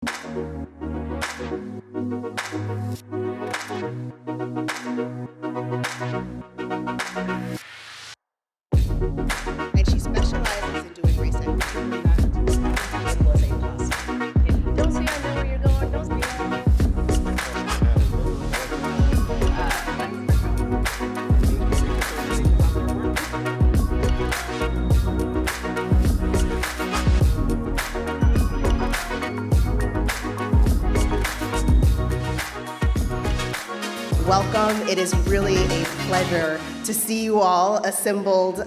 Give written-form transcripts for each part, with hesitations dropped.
And she specializes in doing research. Don't say I know where you're going. Don't say Welcome. It is really a pleasure to see you all assembled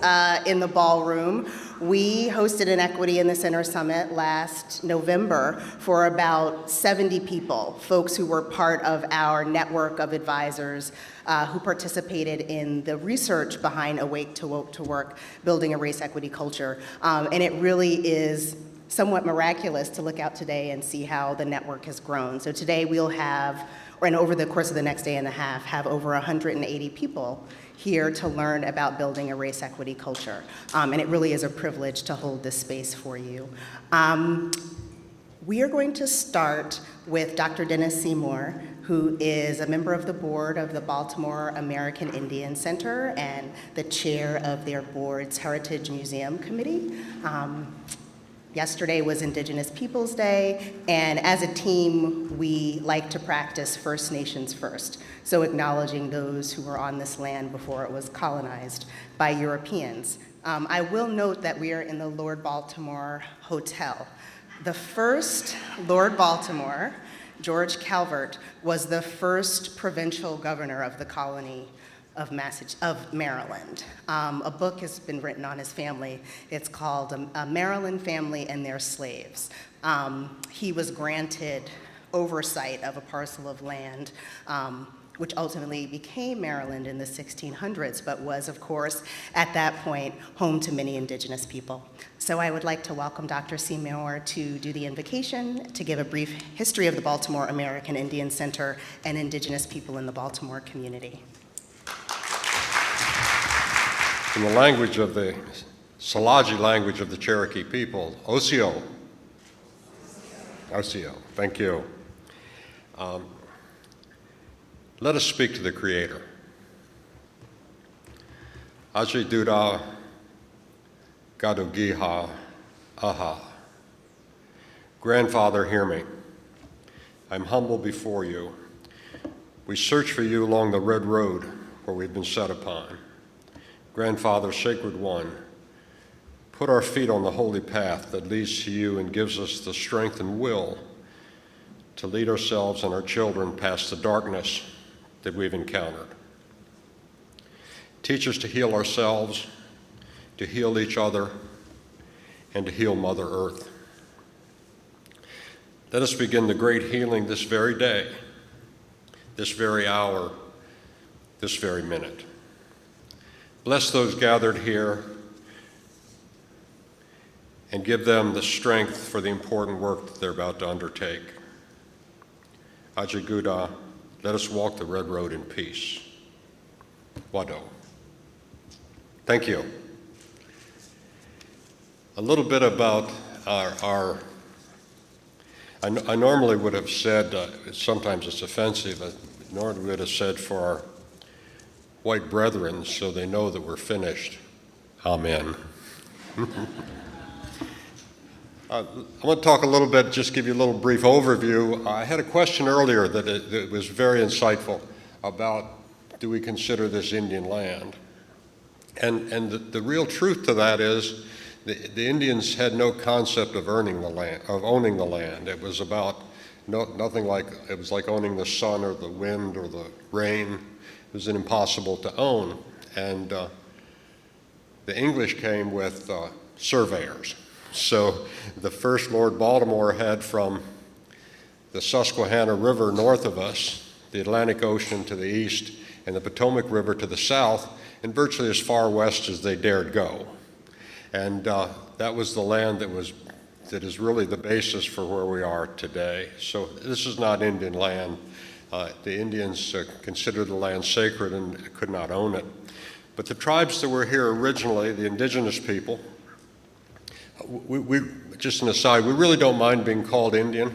in the ballroom. We hosted an Equity in the Center Summit last November for about 70 people, folks who were part of our network of advisors who participated in the research behind Awake to Woke to Work, building a race equity culture. And it really is somewhat miraculous to look out today and see how the network has grown. So today we'll have, and over the course of the next day and a half, have over 180 people here to learn about building a race equity culture. And it really is a privilege to hold this space for you. We are going to start with Dr. Dennis Seymour, who is a member of the board of the Baltimore American Indian Center and the chair of their board's Heritage Museum Committee. Yesterday was Indigenous Peoples Day, and as a team, we like to practice First Nations first, so acknowledging those who were on this land before it was colonized by Europeans. I will note that we are in the Lord Baltimore Hotel. The first Lord Baltimore, George Calvert, was the first provincial governor of the colony of Maryland. A book has been written on his family. It's called A Maryland Family and Their Slaves. He was granted oversight of a parcel of land, which ultimately became Maryland in the 1600s, but was, of course, at that point, home to many indigenous people. So I would like to welcome Dr. Seymour to do the invocation, to give a brief history of the Baltimore American Indian Center and indigenous people in the Baltimore community. In the language of the Salaji language of the Cherokee people, Osio. Osio, thank you. Let us speak to the Creator. Aji Duda Gadugiha Aha. Grandfather, hear me. I'm humble before you. We search for you along the red road where we've been set upon. Grandfather, Sacred One, put our feet on the holy path that leads to you and gives us the strength and will to lead ourselves and our children past the darkness that we've encountered. Teach us to heal ourselves, to heal each other, and to heal Mother Earth. Let us begin the great healing this very day, this very hour, this very minute. Bless those gathered here and give them the strength for the important work that they're about to undertake. Ajiguda, let us walk the red road in peace. Wado. Thank you. A little bit about I normally would have said, sometimes it's offensive, I normally would have said for our white brethren, so they know that we're finished. Amen. I want to talk a little bit, just give you a little brief overview. I had a question earlier that was very insightful about, do we consider this Indian land? And the real truth to that is the Indians had no concept of owning the land. It was about nothing like, it was like owning the sun or the wind or the rain. It was impossible to own. And the English came with surveyors. So the first Lord Baltimore had from the Susquehanna River north of us, the Atlantic Ocean to the east, and the Potomac River to the south, and virtually as far west as they dared go. And that was the land that is really the basis for where we are today. So this is not Indian land. The Indians considered the land sacred and could not own it. But the tribes that were here originally, the indigenous people, we just an aside, we really don't mind being called Indian.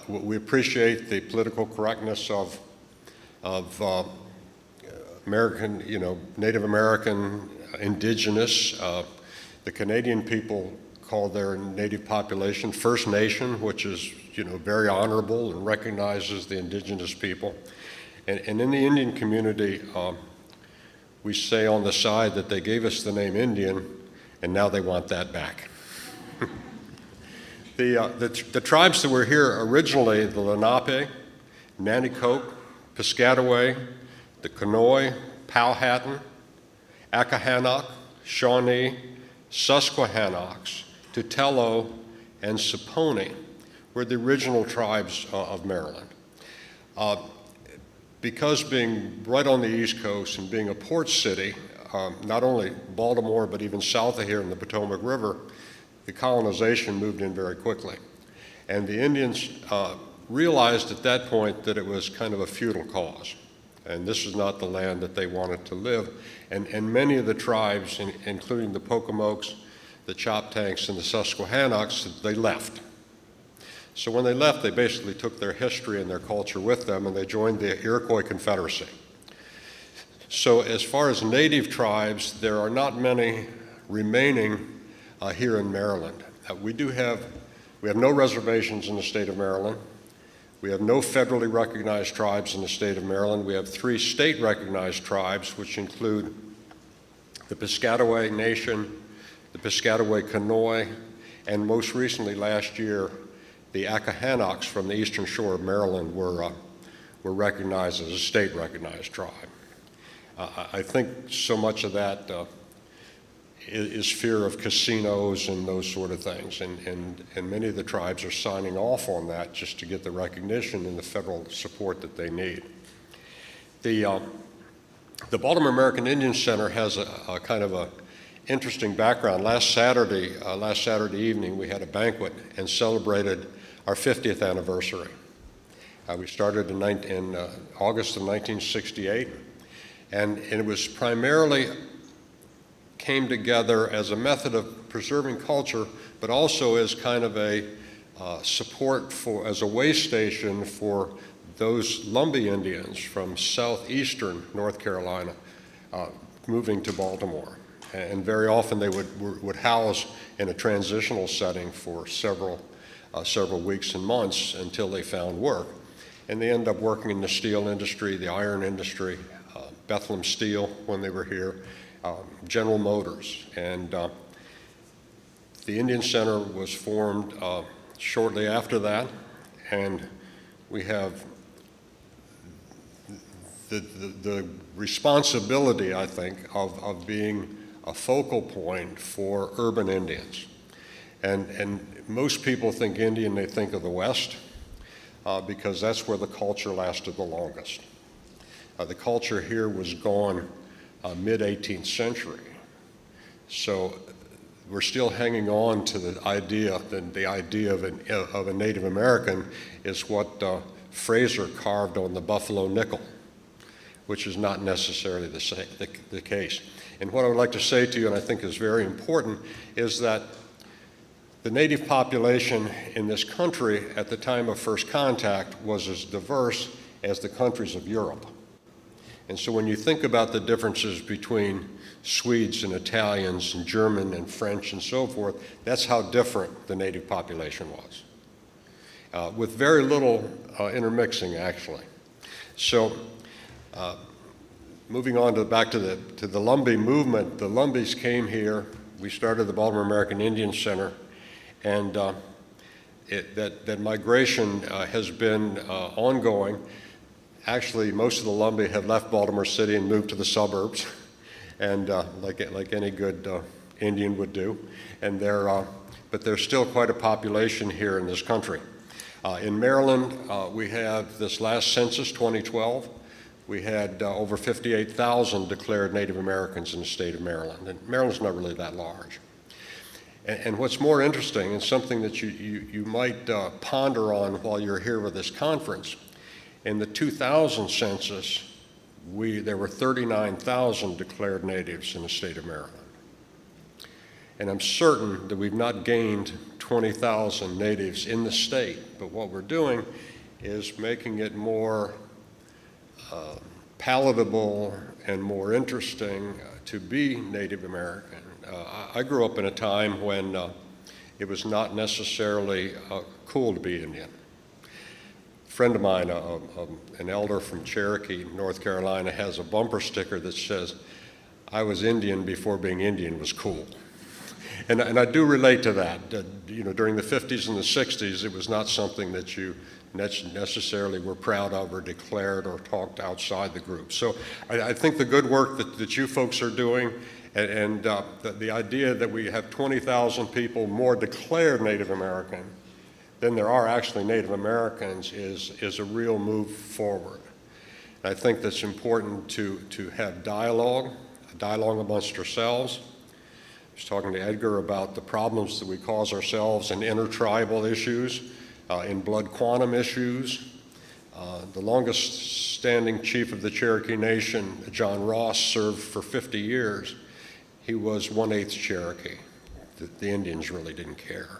We appreciate the political correctness of American, Native American, indigenous. The Canadian people call their native population First Nation, which is, very honorable and recognizes the indigenous people. And in the Indian community, we say on the side that they gave us the name Indian, and now they want that back. The tribes that were here originally, the Lenape, Nanticoke, Piscataway, the Conoy, Powhatan, Accohannock, Shawnee, Susquehannocks, Tutelo, and Saponi were the original tribes of Maryland. Because being right on the East Coast and being a port city, not only Baltimore, but even south of here in the Potomac River, the colonization moved in very quickly. And the Indians realized at that point that it was kind of a futile cause. And this is not the land that they wanted to live. And many of the tribes, including the Pocomoks, the Choptanks, and the Susquehannocks, they left. So when they left, they basically took their history and their culture with them, and they joined the Iroquois Confederacy. So as far as native tribes, there are not many remaining here in Maryland. We have no reservations in the state of Maryland. We have no federally recognized tribes in the state of Maryland. We have 3 state-recognized tribes, which include the Piscataway Nation, the Piscataway Conoy, and most recently last year, the Accohannocks from the eastern shore of Maryland were recognized as a state-recognized tribe. I think so much of that is fear of casinos and those sort of things, and many of the tribes are signing off on that just to get the recognition and the federal support that they need. The Baltimore American Indian Center has a kind of a interesting background. Last Saturday evening, we had a banquet and celebrated our 50th anniversary. We started in August of 1968, and it was primarily came together as a method of preserving culture, but also as kind of a support as a way station for those Lumbee Indians from southeastern North Carolina moving to Baltimore. And very often they would house in a transitional setting for several weeks and months until they found work. And they end up working in the steel industry, the iron industry, Bethlehem Steel when they were here, General Motors. And the Indian Center was formed shortly after that, and we have the responsibility, I think, of being a focal point for urban Indians. And most people think Indian, they think of the West, because that's where the culture lasted the longest. The culture here was gone mid-18th century. So we're still hanging on to the idea of a Native American is what Fraser carved on the buffalo nickel, which is not necessarily the case. And what I would like to say to you, and I think is very important, is that the native population in this country at the time of first contact was as diverse as the countries of Europe. And so when you think about the differences between Swedes and Italians and German and French and so forth, that's how different the native population was, with very little intermixing, actually. So moving on back to the Lumbee movement, the Lumbees came here. We started the Baltimore American Indian Center, and that migration has been ongoing. Actually, most of the Lumbee have left Baltimore City and moved to the suburbs, and like any good Indian would do. And but there's still quite a population here in this country. In Maryland, we have this last census, 2012, we had over 58,000 declared Native Americans in the state of Maryland, and Maryland's not really that large. And what's more interesting, and something that you might ponder on while you're here with this conference, in the 2000 census, there were 39,000 declared natives in the state of Maryland. And I'm certain that we've not gained 20,000 natives in the state, but what we're doing is making it more palatable and more interesting to be Native American. I grew up in a time when it was not necessarily cool to be Indian. A friend of mine, an elder from Cherokee, North Carolina, has a bumper sticker that says, "I was Indian before being Indian was cool." And I do relate to that. During the 50s and the 60s, it was not something that you necessarily were proud of or declared or talked outside the group. So I think the good work that you folks are doing and the idea that we have 20,000 people more declared Native American than there are actually Native Americans is a real move forward. I think that's important to have dialogue amongst ourselves. I was talking to Edgar about the problems that we cause ourselves in intertribal issues, in blood quantum issues. The longest standing chief of the Cherokee Nation, John Ross, served for 50 years. He was 1/8 Cherokee. The Indians really didn't care.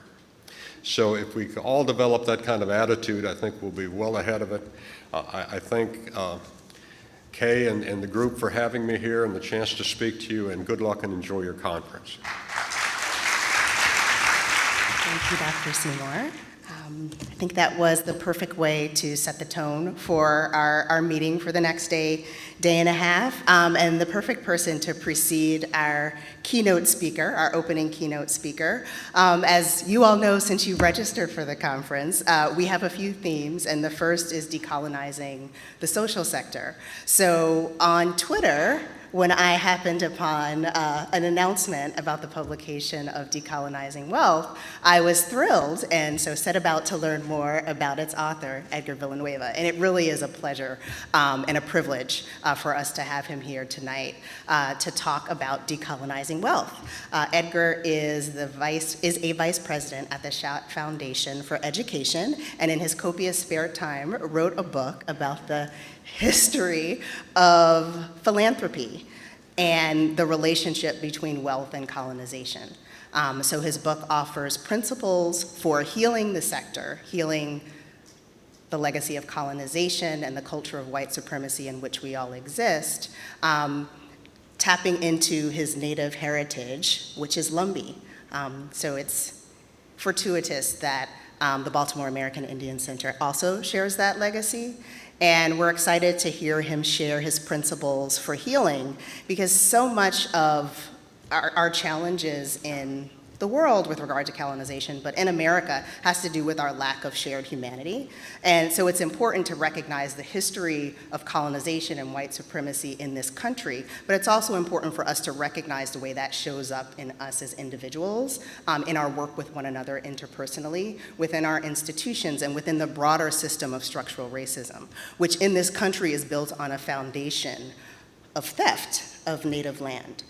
So if we all develop that kind of attitude, I think we'll be well ahead of it. I thank Kay and the group for having me here and the chance to speak to you, and good luck and enjoy your conference. Thank you, Dr. Seymour. I think that was the perfect way to set the tone for our meeting for the next day and a half, and the perfect person to precede our keynote speaker, our opening keynote speaker. As you all know, since you registered for the conference, we have a few themes, and the first is decolonizing the social sector. So on Twitter, when I happened upon an announcement about the publication of Decolonizing Wealth, I was thrilled, and so set about to learn more about its author, Edgar Villanueva. And it really is a pleasure and a privilege for us to have him here tonight to talk about decolonizing wealth. Edgar is a vice president at the Schott Foundation for Education, and in his copious spare time wrote a book about the history of philanthropy and the relationship between wealth and colonization. So his book offers principles for healing the sector, healing the legacy of colonization and the culture of white supremacy in which we all exist, tapping into his native heritage, which is Lumbee. So it's fortuitous that the Baltimore American Indian Center also shares that legacy. And we're excited to hear him share his principles for healing, because so much of our challenges in the world with regard to colonization, but in America, has to do with our lack of shared humanity. And so it's important to recognize the history of colonization and white supremacy in this country, but it's also important for us to recognize the way that shows up in us as individuals, in our work with one another interpersonally, within our institutions, and within the broader system of structural racism, which in this country is built on a foundation of theft of native land.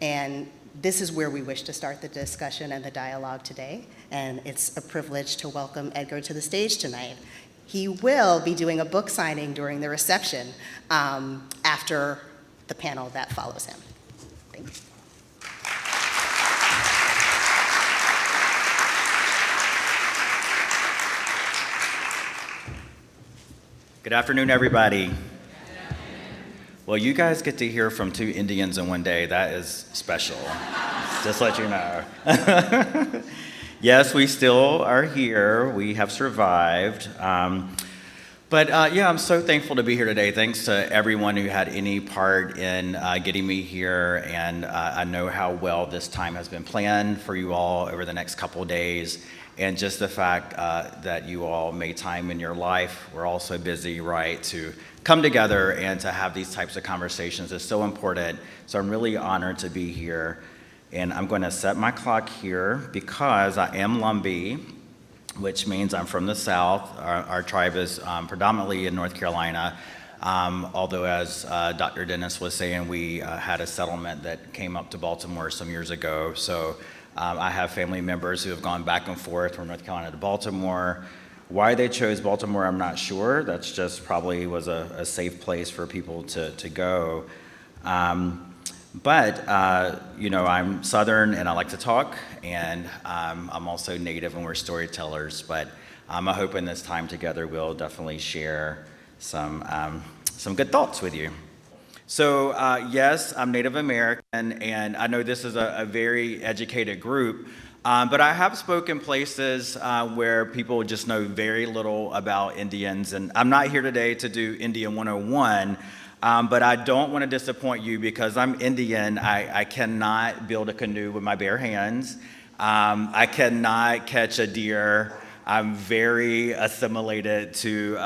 And this is where we wish to start the discussion and the dialogue today, and it's a privilege to welcome Edgar to the stage tonight. He will be doing a book signing during the reception after the panel that follows him. Thank you. Good afternoon, everybody. Well, you guys get to hear from two Indians in one day. That is special. Just to let you know. Yes, we still are here. We have survived. But I'm so thankful to be here today. Thanks to everyone who had any part in getting me here. And I know how well this time has been planned for you all over the next couple of days. And just the fact that you all made time in your life, we're all so busy, right, to come together and to have these types of conversations is so important. So I'm really honored to be here. And I'm going to set my clock here because I am Lumbee, which means I'm from the South. Our tribe is predominantly in North Carolina, although as Dr. Dennis was saying, we had a settlement that came up to Baltimore some years ago. So I have family members who have gone back and forth from North Carolina to Baltimore. Why they chose Baltimore, I'm not sure. That's just probably was a safe place for people to go. But, I'm Southern and I like to talk, and I'm also Native and we're storytellers. But I'm hoping this time together we'll definitely share some good thoughts with you. So, yes, I'm Native American, and I know this is a very educated group, but I have spoken places where people just know very little about Indians, and I'm not here today to do Indian 101, but I don't want to disappoint you because I'm Indian. I cannot build a canoe with my bare hands. I cannot catch a deer. I'm very assimilated to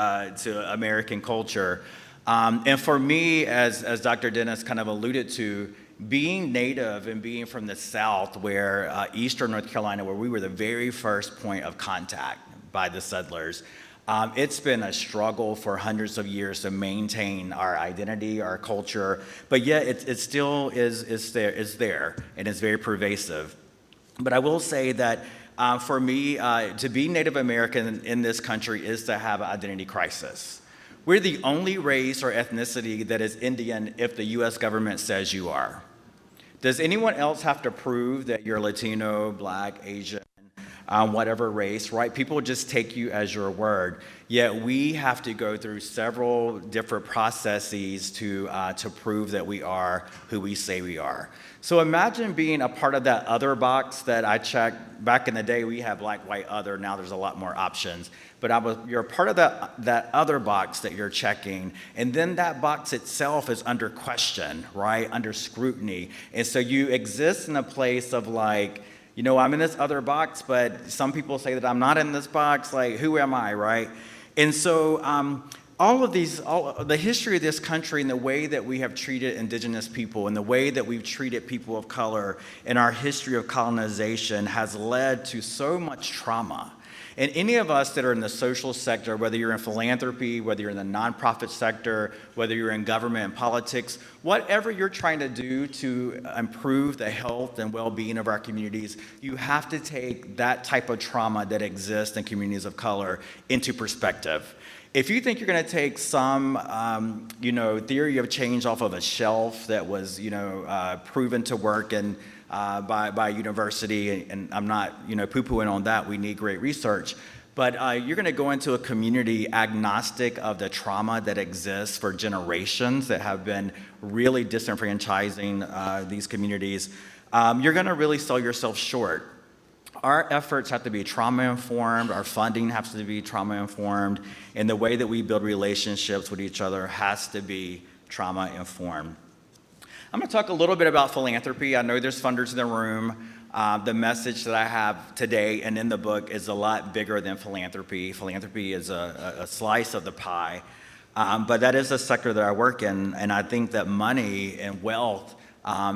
American culture. And for me, as Dr. Dennis kind of alluded to, being Native and being from the South, where Eastern North Carolina, where we were the very first point of contact by the settlers, it's been a struggle for hundreds of years to maintain our identity, our culture, but yet it still is there, and it's very pervasive. But I will say that for me, to be Native American in this country is to have an identity crisis. We're the only race or ethnicity that is Indian if the U.S. government says you are. Does anyone else have to prove that you're Latino, Black, Asian, whatever race, right? People just take you as your word. Yet we have to go through several different processes to prove that we are who we say we are. So imagine being a part of that other box that I checked. Back in the day, we had black, white, other. Now there's a lot more options. But you're a part of that other box that you're checking, and then that box itself is under question, right? Under scrutiny. And so you exist in a place of like, I'm in this other box, but some people say that I'm not in this box. Like, who am I, right? And so all of the history of this country and the way that we have treated indigenous people and the way that we've treated people of color in our history of colonization has led to so much trauma. And any of us that are in the social sector, whether you're in philanthropy, whether you're in the nonprofit sector, whether you're in government and politics, whatever you're trying to do to improve the health and well-being of our communities, you have to take that type of trauma that exists in communities of color into perspective. If you think you're going to take some, theory of change off of a shelf that was, proven to work and by university, and I'm not, poo-pooing on that. We need great research. But you're going to go into a community agnostic of the trauma that exists for generations that have been really disenfranchising these communities. You're going to really sell yourself short. Our efforts have to be trauma-informed, our funding has to be trauma-informed, and the way that we build relationships with each other has to be trauma-informed. I'm going to talk a little bit about philanthropy. I know there's funders in the room. The message that I have today and in the book is a lot bigger than philanthropy. Philanthropy is a slice of the pie, but that is a sector that I work in, and I think that money and wealth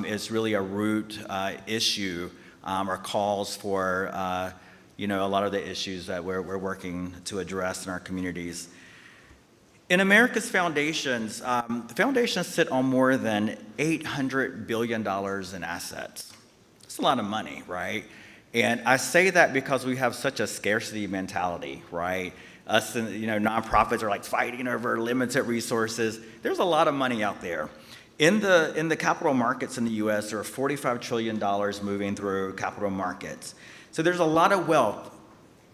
is really a root issue or calls for a lot of the issues that we're working to address in our communities. In America's foundations, foundations sit on more than $800 billion in assets. That's a lot of money, right? And I say that because we have such a scarcity mentality, right? Us, nonprofits are like fighting over limited resources. There's a lot of money out there. In the capital markets in the U.S., there are $45 trillion moving through capital markets. So there's a lot of wealth.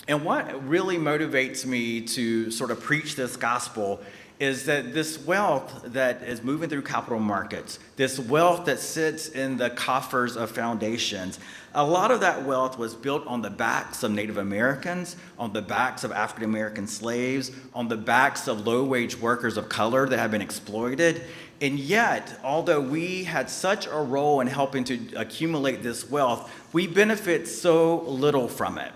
And what really motivates me to sort of preach this gospel is that this wealth that is moving through capital markets, this wealth that sits in the coffers of foundations, a lot of that wealth was built on the backs of Native Americans, on the backs of African American slaves, on the backs of low-wage workers of color that have been exploited. And yet, although we had such a role in helping to accumulate this wealth, we benefit so little from it.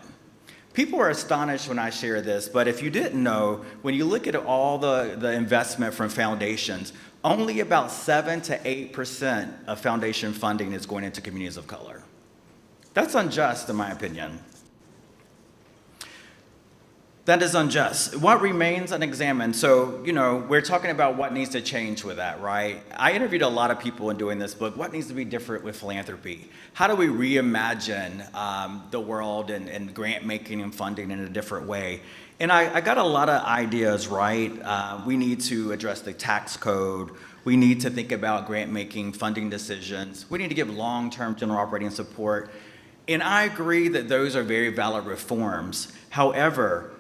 People are astonished when I share this, but if you didn't know, when you look at all the investment from foundations, only about 7 to 8% of foundation funding is going into communities of color. That's unjust, in my opinion. That is unjust. What remains unexamined? So, we're talking about what needs to change with that, right? I interviewed a lot of people in doing this book. What needs to be different with philanthropy? How do we reimagine the world and grant making and funding in a different way? And I got a lot of ideas, right? We need to address the tax code. We need to think about grant making, funding decisions. We need to give long-term general operating support. And I agree that those are very valid reforms. However,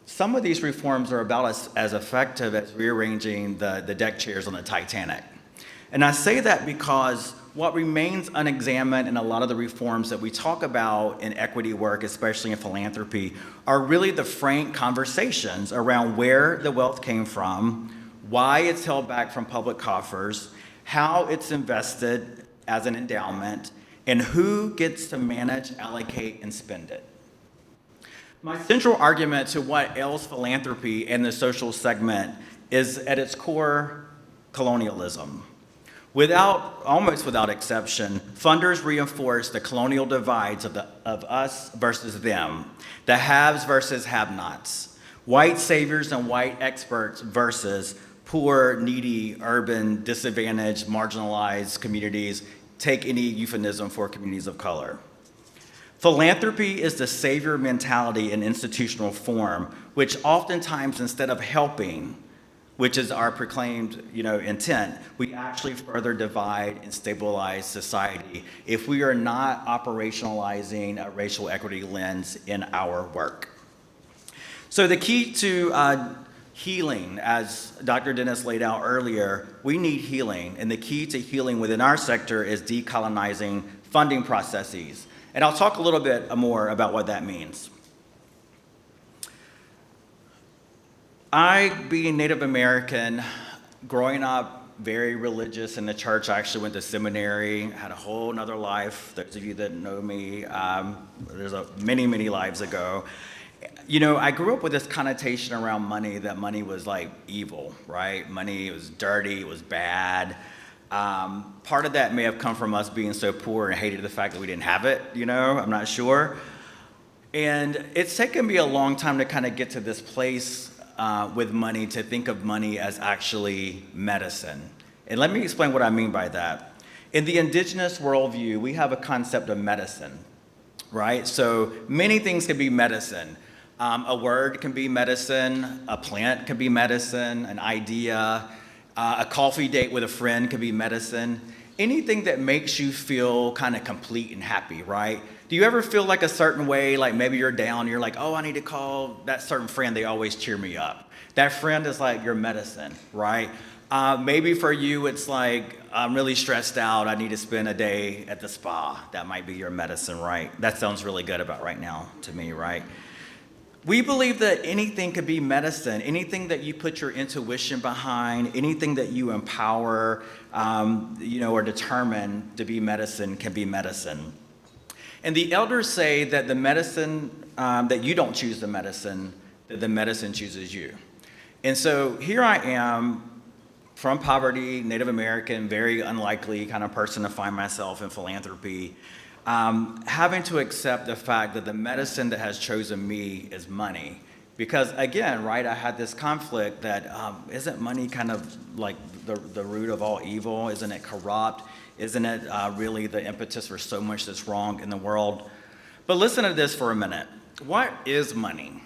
some of these reforms are about as effective as rearranging the deck chairs on the Titanic. And I say that because what remains unexamined in a lot of the reforms that we talk about in equity work, especially in philanthropy, are really the frank conversations around where the wealth came from, why it's held back from public coffers, how it's invested as an endowment, and who gets to manage, allocate, and spend it. My central argument to what ails philanthropy and the social segment is, at its core, colonialism. Almost without exception, funders reinforce the colonial divides of us versus them, the haves versus have-nots, white saviors and white experts versus poor, needy, urban, disadvantaged, marginalized communities. Take any euphemism for communities of color. Philanthropy is the savior mentality in institutional form, which oftentimes, instead of helping, which is our proclaimed, intent, we actually further divide and stabilize society if we are not operationalizing a racial equity lens in our work. So the key to healing, as Dr. Dennis laid out earlier, we need healing, and the key to healing within our sector is decolonizing funding processes. And I'll talk a little bit more about what that means. I, being Native American, growing up very religious in the church, I actually went to seminary, had a whole nother life. Those of you that know me, there's many, many lives ago. I grew up with this connotation around money, that money was like evil, right? Money was dirty, it was bad. Part of that may have come from us being so poor and hated the fact that we didn't have it, I'm not sure. And it's taken me a long time to kind of get to this place with money, to think of money as actually medicine. And let me explain what I mean by that. In the indigenous worldview, we have a concept of medicine, right? So many things can be medicine. A word can be medicine, a plant can be medicine, an idea, a coffee date with a friend can be medicine. Anything that makes you feel kind of complete and happy, right? Do you ever feel like a certain way, like maybe you're down, you're like, oh, I need to call that certain friend, they always cheer me up. That friend is like your medicine, right? Maybe for you, it's like, I'm really stressed out, I need to spend a day at the spa. That might be your medicine, right? That sounds really good about right now to me, right? We believe that anything could be medicine, anything that you put your intuition behind, anything that you empower, or determine to be medicine can be medicine. And the elders say that the medicine, that you don't choose the medicine, that the medicine chooses you. And so here I am, from poverty, Native American, very unlikely kind of person to find myself in philanthropy, having to accept the fact that the medicine that has chosen me is money. Because again, right, I had this conflict that isn't money kind of like the root of all evil? Isn't it corrupt? Isn't it really the impetus for so much that's wrong in the world? But listen to this for a minute. What is money?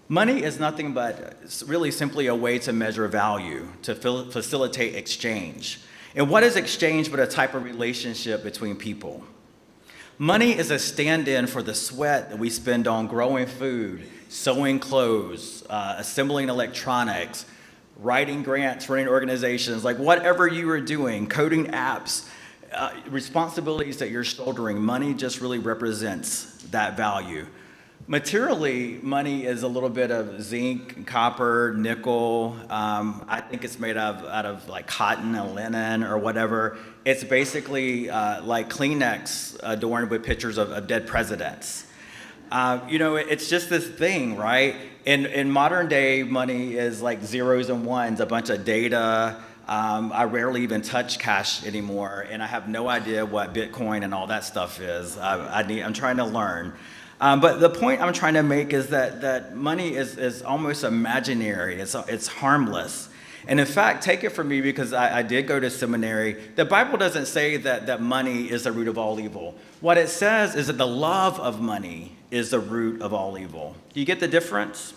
Money is nothing but really simply a way to measure value, to facilitate exchange. And what is exchange but a type of relationship between people? Money is a stand-in for the sweat that we spend on growing food, sewing clothes, assembling electronics, writing grants, running organizations, like whatever you are doing, coding apps, responsibilities that you're shouldering. Money just really represents that value. Materially, money is a little bit of zinc, copper, nickel. I think it's made out of like cotton and linen or whatever. It's basically like Kleenex adorned with pictures of dead presidents. It's just this thing, right? In modern day, money is like zeros and ones, a bunch of data. I rarely even touch cash anymore, and I have no idea what Bitcoin and all that stuff is. I'm trying to learn. But the point I'm trying to make is that money is almost imaginary. It's harmless. And in fact, take it from me, because I did go to seminary, the Bible doesn't say that money is the root of all evil. What it says is that the love of money is the root of all evil. Do you get the difference?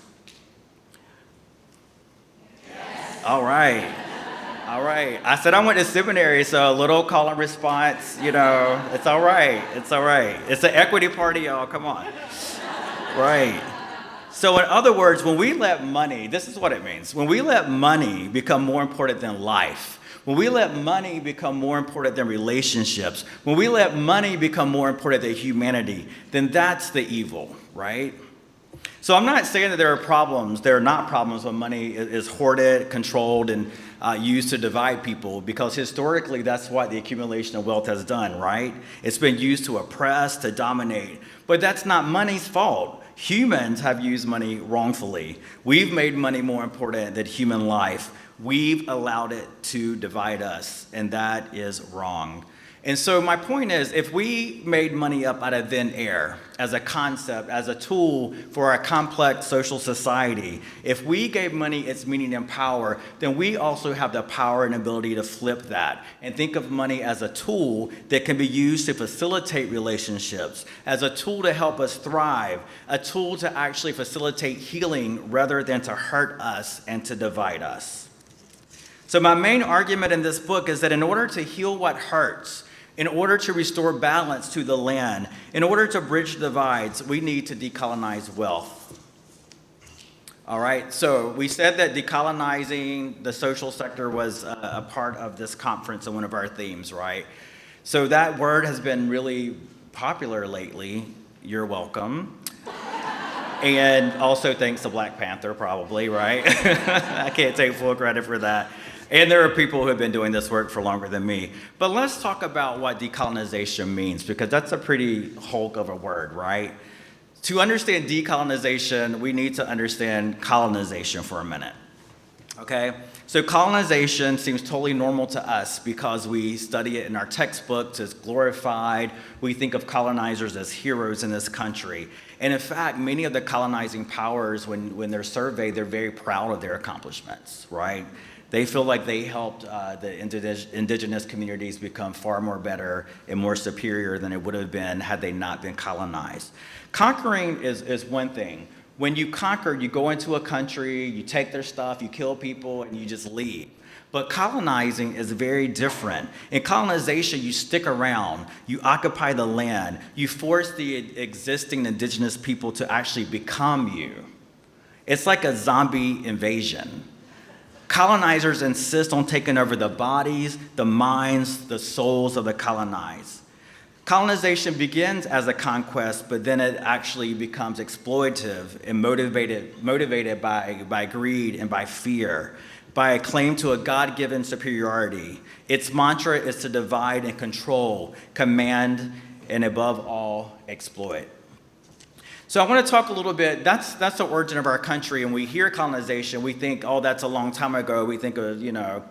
Yes. All right. All right. I said I went to seminary, so a little call and response, it's all right. It's all right. It's an equity party, y'all. Come on. Right. So in other words, when we let money, this is what it means. When we let money become more important than life, when we let money become more important than relationships, when we let money become more important than humanity, then that's the evil, right? So I'm not saying that there are problems. There are not problems when money is hoarded, controlled, and used to divide people, because historically that's what the accumulation of wealth has done, right? It's been used to oppress, to dominate. But that's not money's fault. Humans have used money wrongfully. We've made money more important than human life. We've allowed it to divide us, and that is wrong. And so my point is, if we made money up out of thin air as a concept, as a tool for our complex social society, if we gave money its meaning and power, then we also have the power and ability to flip that and think of money as a tool that can be used to facilitate relationships, as a tool to help us thrive, a tool to actually facilitate healing rather than to hurt us and to divide us. So my main argument in this book is that in order to heal what hurts, in order to restore balance to the land, in order to bridge divides, we need to decolonize wealth. All right, so we said that decolonizing the social sector was a part of this conference and one of our themes, right? So that word has been really popular lately. You're welcome. And also thanks to Black Panther, probably, right? I can't take full credit for that. And there are people who have been doing this work for longer than me. But let's talk about what decolonization means, because that's a pretty hulk of a word, right? To understand decolonization, we need to understand colonization for a minute, okay? So colonization seems totally normal to us because we study it in our textbooks, it's glorified. We think of colonizers as heroes in this country. And in fact, many of the colonizing powers, when they're surveyed, they're very proud of their accomplishments, right? They feel like they helped the indigenous communities become far more better and more superior than it would have been had they not been colonized. Conquering is one thing. When you conquer, you go into a country, you take their stuff, you kill people, and you just leave. But colonizing is very different. In colonization, you stick around, you occupy the land, you force the existing indigenous people to actually become you. It's like a zombie invasion. Colonizers insist on taking over the bodies, the minds, the souls of the colonized. Colonization begins as a conquest, but then it actually becomes exploitative and motivated by greed and by fear, by a claim to a God-given superiority. Its mantra is to divide and control, command, and above all, exploit. So I want to talk a little bit, that's the origin of our country, and we hear colonization, we think, oh, that's a long time ago. We think of,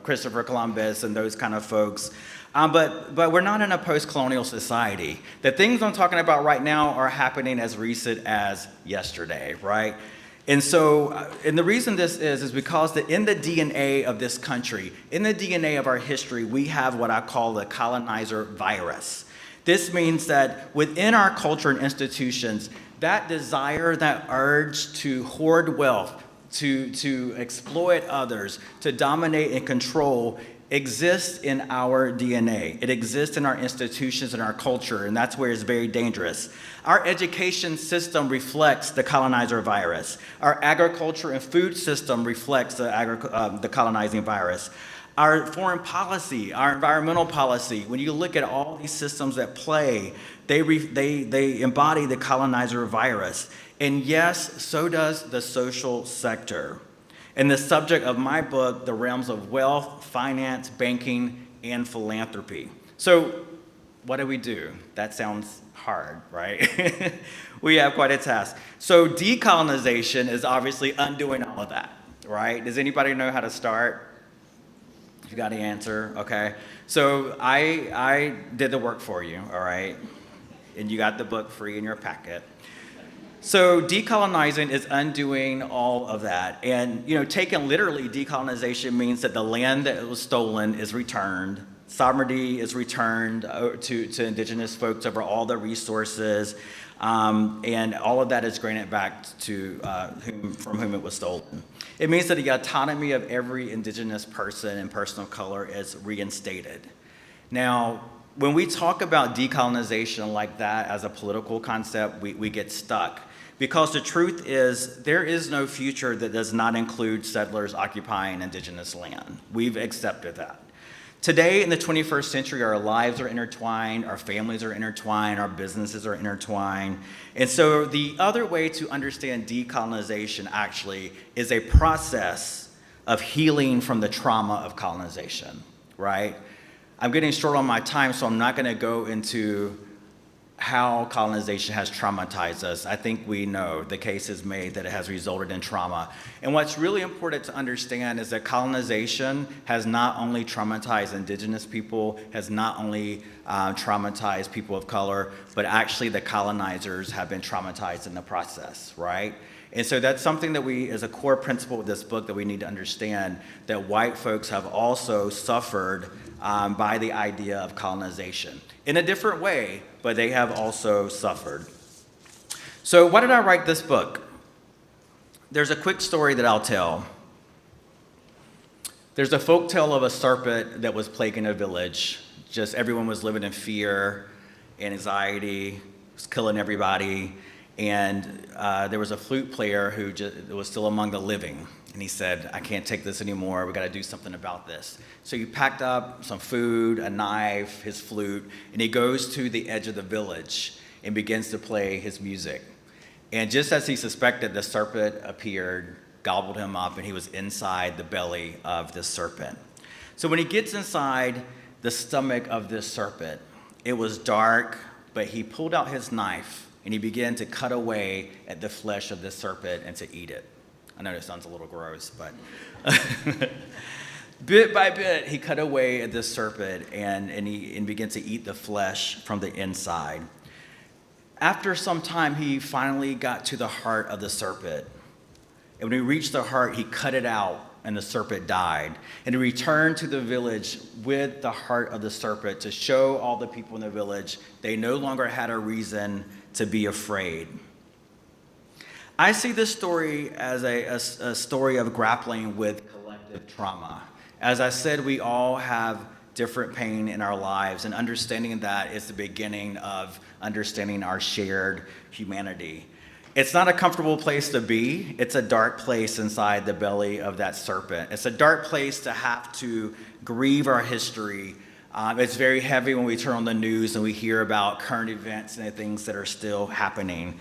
Christopher Columbus and those kind of folks. But we're not in a post-colonial society. The things I'm talking about right now are happening as recent as yesterday, right? And so, and the reason this is because in the DNA of this country, in the DNA of our history, we have what I call the colonizer virus. This means that within our culture and institutions, that desire, that urge to hoard wealth, to exploit others, to dominate and control exists in our DNA. It exists in our institutions and our culture, and that's where it's very dangerous. Our education system reflects the colonizer virus. Our agriculture and food system reflects the colonizing virus. Our foreign policy, our environmental policy, when you look at all these systems at play, they embody the colonizer virus. And yes, so does the social sector. And the subject of my book, the realms of wealth, finance, banking, and philanthropy. So what do? That sounds hard, right? We have quite a task. So decolonization is obviously undoing all of that, right? Does anybody know how to start? You got the answer, okay? So I did the work for you, all right? And you got the book free in your packet. So decolonizing is undoing all of that. And, taken literally, decolonization means that the land that was stolen is returned. Sovereignty is returned to indigenous folks over all the resources. And all of that is granted back to from whom it was stolen. It means that the autonomy of every indigenous person and person of color is reinstated. Now, when we talk about decolonization like that as a political concept, we get stuck. Because the truth is, there is no future that does not include settlers occupying indigenous land. We've accepted that. Today, in the 21st century, our lives are intertwined, our families are intertwined, our businesses are intertwined. And so the other way to understand decolonization actually is a process of healing from the trauma of colonization, right? I'm getting short on my time, so I'm not going to go into how colonization has traumatized us. I think we know the case is made that it has resulted in trauma. And what's really important to understand is that colonization has not only traumatized indigenous people, has not only traumatized people of color, but actually the colonizers have been traumatized in the process, right? And so that's something that we, as a core principle of this book, that we need to understand, that white folks have also suffered by the idea of colonization. In a different way, but they have also suffered. So why did I write this book? There's a quick story that I'll tell. There's a folk tale of a serpent that was plaguing a village. Just everyone was living in fear and anxiety, was killing everybody. And there was a flute player who was still among the living. And he said, I can't take this anymore. We got to do something about this. So he packed up some food, a knife, his flute, and he goes to the edge of the village and begins to play his music. And just as he suspected, the serpent appeared, gobbled him up, and he was inside the belly of this serpent. So when he gets inside the stomach of this serpent, it was dark, but he pulled out his knife and he began to cut away at the flesh of this serpent and to eat it. I know it sounds a little gross, but bit by bit, he cut away at this serpent and began to eat the flesh from the inside. After some time, he finally got to the heart of the serpent. And when he reached the heart, he cut it out, and the serpent died. And he returned to the village with the heart of the serpent to show all the people in the village they no longer had a reason to be afraid. I see this story as a story of grappling with collective trauma. As I said, we all have different pain in our lives, and understanding that is the beginning of understanding our shared humanity. It's not a comfortable place to be. It's a dark place inside the belly of that serpent. It's a dark place to have to grieve our history. It's very heavy when we turn on the news and we hear about current events and the things that are still happening.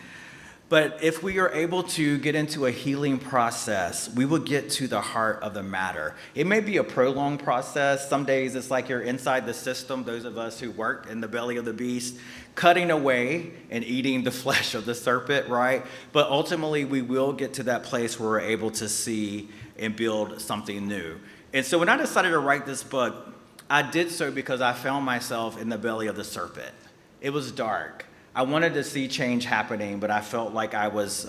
But if we are able to get into a healing process, we will get to the heart of the matter. It may be a prolonged process. Some days it's like you're inside the system, those of us who worked in the belly of the beast, cutting away and eating the flesh of the serpent, right? But ultimately, we will get to that place where we're able to see and build something new. And so when I decided to write this book, I did so because I found myself in the belly of the serpent. It was dark. I wanted to see change happening, but I felt like I was,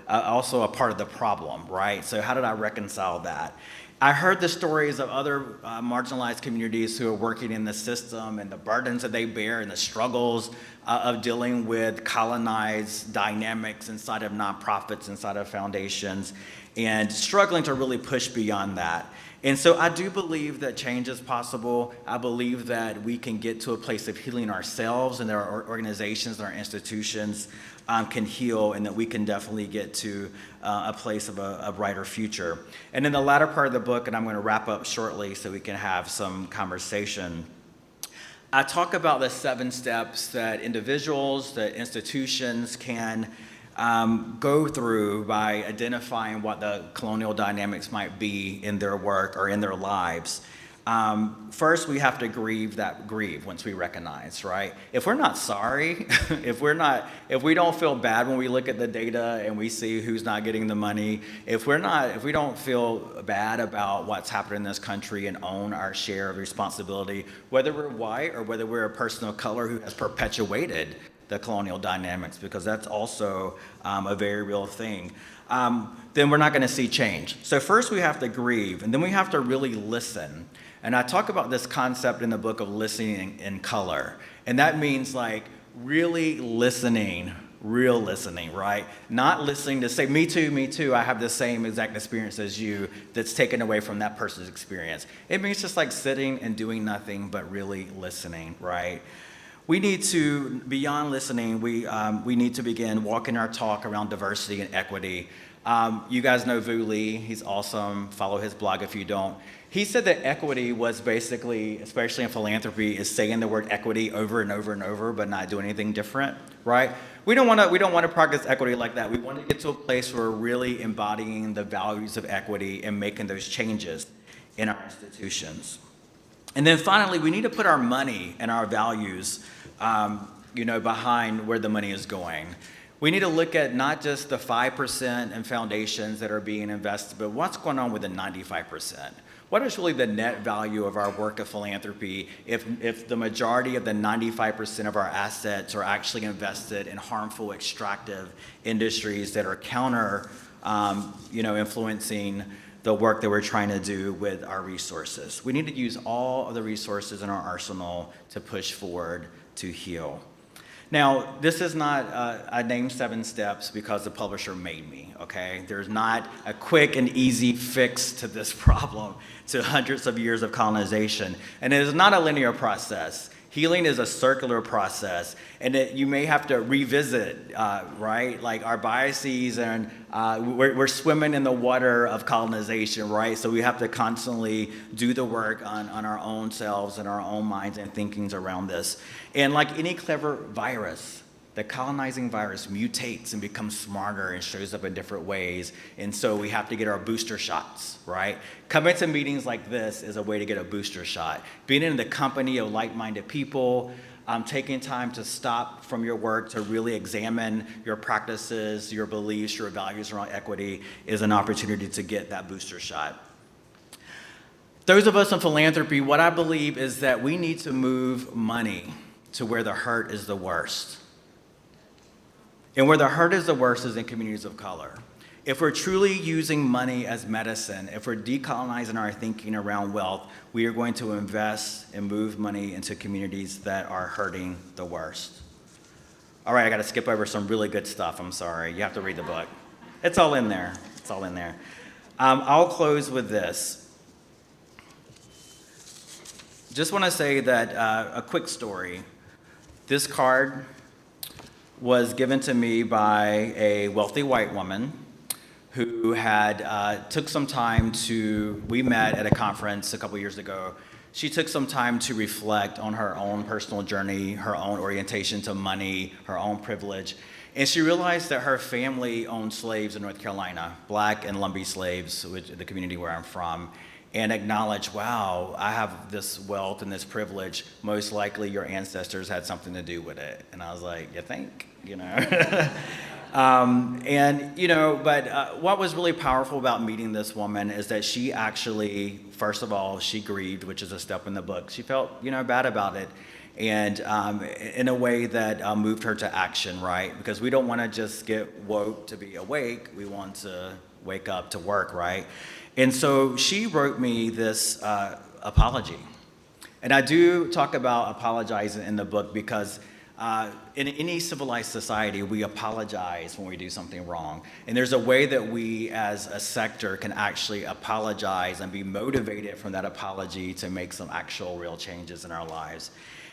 also a part of the problem, right? So how did I reconcile that? I heard the stories of other marginalized communities who are working in the system and the burdens that they bear and the struggles of dealing with colonized dynamics inside of nonprofits, inside of foundations, and struggling to really push beyond that. And so I do believe that change is possible. I believe that we can get to a place of healing ourselves, and our organizations and our institutions can heal, and that we can definitely get to a place of a brighter future. And in the latter part of the book, and I'm going to wrap up shortly so we can have some conversation, I talk about the 7 steps that individuals, that institutions can go through by identifying what the colonial dynamics might be in their work or in their lives. First, we have to grieve once we recognize, right? If we're not sorry, if we don't feel bad when we look at the data and we see who's not getting the money, if we don't feel bad about what's happening in this country and own our share of responsibility, whether we're white or whether we're a person of color who has perpetuated the colonial dynamics, because that's also a very real thing, then we're not going to see change. So first we have to grieve, and then we have to really listen. And I talk about this concept in the book of listening in color. And that means, like, really listening, real listening, right? Not listening to say, me too, I have the same exact experience as you, that's taken away from that person's experience. It means just like sitting and doing nothing, but really listening, right? We need to, beyond listening, we need to begin walking our talk around diversity and equity. You guys know Vu Lee, he's awesome, follow his blog if you don't. He said that equity was basically, especially in philanthropy, is saying the word equity over and over and over, but not doing anything different, right? We don't want to practice equity like that. We want to get to a place where we're really embodying the values of equity and making those changes in our institutions. And then finally, we need to put our money and our values, behind where the money is going. We need to look at not just the 5% in foundations that are being invested, but what's going on with the 95%. What is really the net value of our work of philanthropy if the majority of the 95% of our assets are actually invested in harmful, extractive industries that are counter, influencing the work that we're trying to do with our resources? We need to use all of the resources in our arsenal to push forward to heal. Now, this is not, I named 7 steps because the publisher made me, okay? There's not a quick and easy fix to this problem, to hundreds of years of colonization. And it is not a linear process. Healing is a circular process, and you may have to revisit, right? Like our biases, and we're swimming in the water of colonization, right? So we have to constantly do the work on our own selves and our own minds and thinkings around this. And like any clever virus, the colonizing virus mutates and becomes smarter and shows up in different ways. And so we have to get our booster shots, right? Coming to meetings like this is a way to get a booster shot. Being in the company of like-minded people, taking time to stop from your work to really examine your practices, your beliefs, your values around equity is an opportunity to get that booster shot. Those of us in philanthropy, what I believe is that we need to move money to where the hurt is the worst. And where the hurt is the worst is in communities of color. If we're truly using money as medicine, if we're decolonizing our thinking around wealth, we are going to invest and move money into communities that are hurting the worst. All right, I got to skip over some really good stuff. I'm sorry. You have to read the book. It's all in there. It's all in there. I'll close with this. Just want to say that a quick story. This card was given to me by a wealthy white woman who had took some time we met at a conference a couple years ago. She took some time to reflect on her own personal journey, her own orientation to money, her own privilege. And she realized that her family owned slaves in North Carolina, Black and Lumbee slaves, which is the community where I'm from, and acknowledged, wow, I have this wealth and this privilege. Most likely your ancestors had something to do with it. And I was like, you think? What was really powerful about meeting this woman is that she actually, first of all, she grieved, which is a step in the book. She felt, bad about it. And in a way that moved her to action, right? Because we don't want to just get woke to be awake. We want to wake up to work, right? And so she wrote me this apology. And I do talk about apologizing in the book because in any civilized society, we apologize when we do something wrong. And there's a way that we as a sector can actually apologize and be motivated from that apology to make some actual real changes in our lives.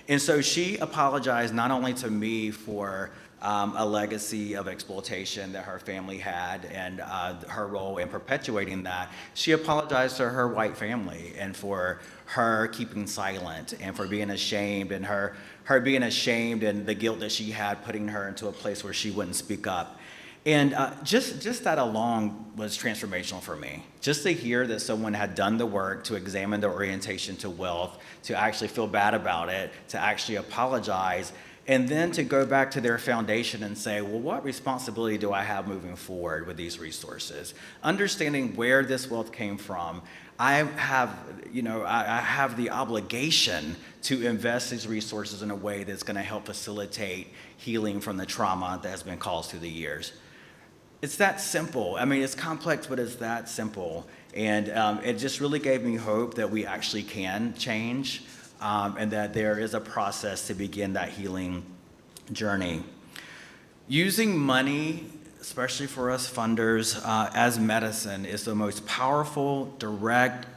And so she apologized not only to me for a legacy of exploitation that her family had and her role in perpetuating that. She apologized to her white family and for her keeping silent and for being ashamed and her being ashamed and the guilt that she had putting her into a place where she wouldn't speak up. And just that alone was transformational for me. Just to hear that someone had done the work to examine their orientation to wealth, to actually feel bad about it, to actually apologize, and then to go back to their foundation and say, well, what responsibility do I have moving forward with these resources? Understanding where this wealth came from, I have the obligation to invest these resources in a way that's going to help facilitate healing from the trauma that has been caused through the years. It's that simple. I mean, it's complex, but it's that simple. And it just really gave me hope that we actually can change. And that there is a process to begin that healing journey. Using money, especially for us funders, as medicine is the most powerful, direct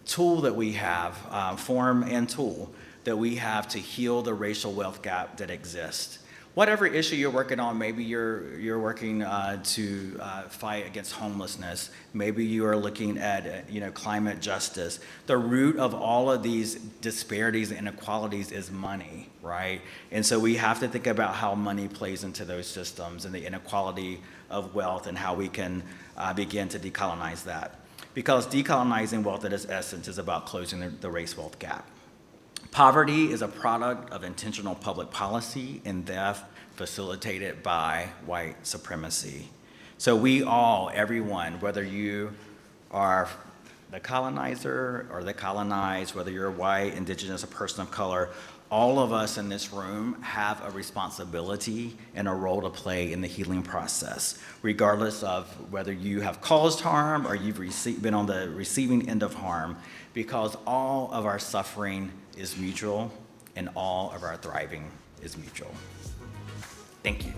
tool that we have, form and tool that we have to heal the racial wealth gap that exists. Whatever issue you're working on, maybe you're working to fight against homelessness. Maybe you are looking at climate justice. The root of all of these disparities and inequalities is money, right? And so we have to think about how money plays into those systems and the inequality of wealth and how we can begin to decolonize that. Because decolonizing wealth at its essence is about closing the race wealth gap. Poverty is a product of intentional public policy and theft facilitated by white supremacy. So we all, everyone, whether you are the colonizer or the colonized, whether you're white, indigenous, a person of color, all of us in this room have a responsibility and a role to play in the healing process, regardless of whether you have caused harm or you've been on the receiving end of harm, because all of our suffering is mutual and all of our thriving is mutual. Thank you.